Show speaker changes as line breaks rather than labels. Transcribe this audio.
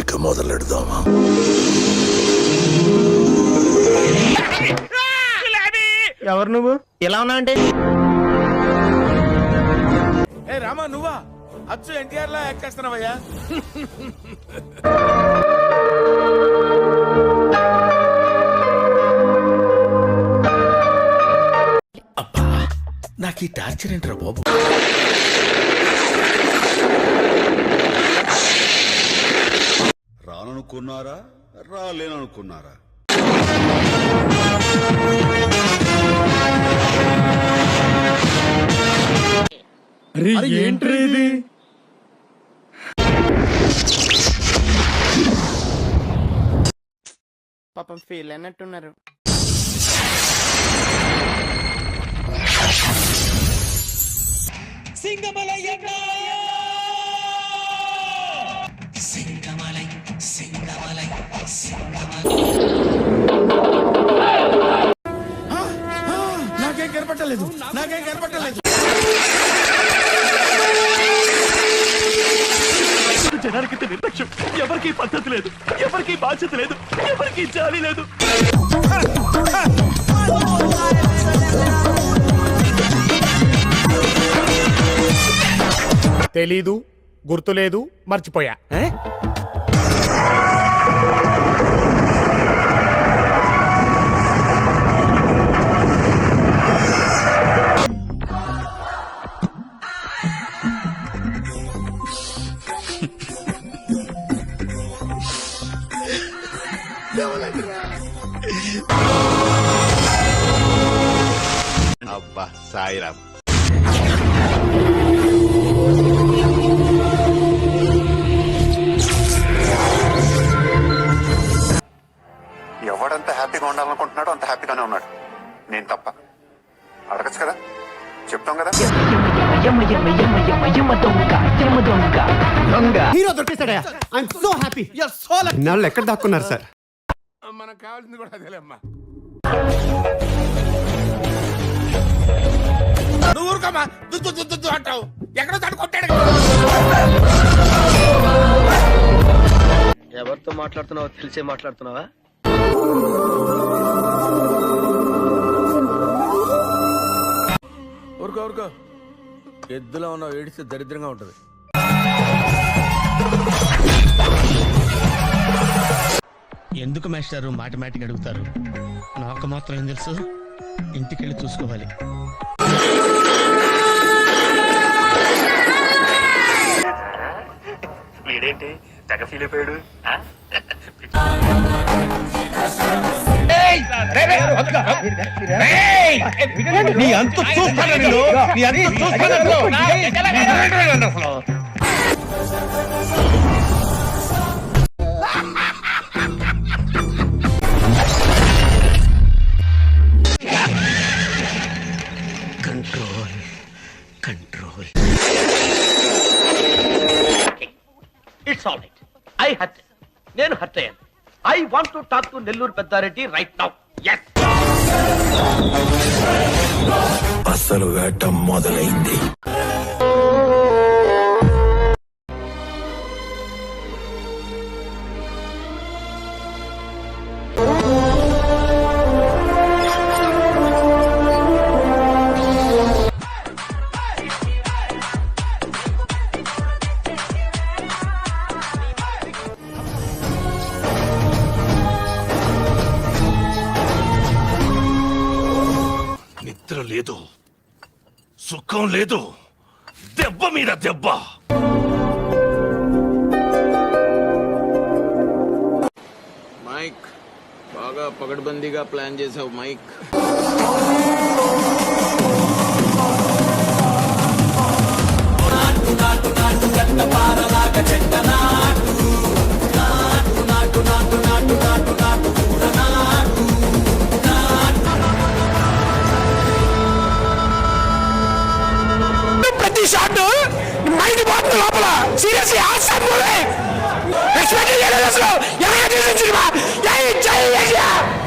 ఇక మొదలెడదామా?
ఎవరు నువ్వు? ఎలా ఉన్నా అంటే
ఏ రామా నువ్వా? అచ్చు ఎన్టీఆర్ లా ఎక్కేస్తున్నావయ్యా. అబ్బా నాకు ఈ టార్చర్ ఏంట్రా బాబు.
రాననుకున్నారా, రాలేననుకున్నారా?
ఏంట్రీ ఇది? పాపం ఫీల్ అయినట్టున్నారు.
నాకేం కనపట్టలేదు, నాకేం కనపట్టలేదు.
జనానికి నిర్లక్ష్యం, ఎవరికి పద్ధతి లేదు, ఎవరికి బాధ్యత లేదు, ఎవరికి జాలి లేదు.
తెలీదు, గుర్తులేదు, మర్చిపోయా.
అబ్బా సాయిరామ్.
ఎవడంత హ్యాపీగా ఉండాలనుకుంటున్నాడో అంత హ్యాపీగానే ఉన్నాడు. నేను తప్ప అడగచ్చు కదా, చెప్తాం కదా.
హీరో దొరికేశాడయ్యా. I'm so happy. ఇన్నాళ్ళు ఎక్కడ దాక్కున్నారు సార్?
మనకు కావాల్సింది కూడా అదేలేమ్మా. నువ్వు ఊరుకోమా, దుద్దు దుద్దు దుద్దు అంటావు. ఎక్కడో తను కొట్టాడు.
ఎవరితో మాట్లాడుతున్నావో తెలిసే మాట్లాడుతున్నావా?
ఊరుకో ఊరుకో, ఎద్దులో ఉన్న ఏడిస్తే దరిద్రంగా ఉంటది.
ఎందుకు మాస్టారు మాటిమాటికి అడుగుతారు? నాకు మాత్రం ఏం తెలుసు, ఇంటికెళ్ళి చూసుకోవాలి. వీడేంటి తెగ ఫీల్ అయిపోయాడు? నీ అంత చూస్తాను. Control control. It's all right. I hurt, నేను హర్ట్ అయ్యాను. I want to talk to Nellore Peddareddy right now. yes.
అసలు వేట మొదలైంది. నిద్ర లేదు, సుఖం లేదు, దెబ్బ మీద దెబ్బ.
మైక్ బాగా పగడ్బందీగా ప్లాన్ చేసావు మైక్.
షాట్ మైండ్ పోతుంది లోపల. Seriously awesome movie. ఎక్స్పెక్ట్ చేయలేదు అసలు. ఎలా తీసిన సినిమా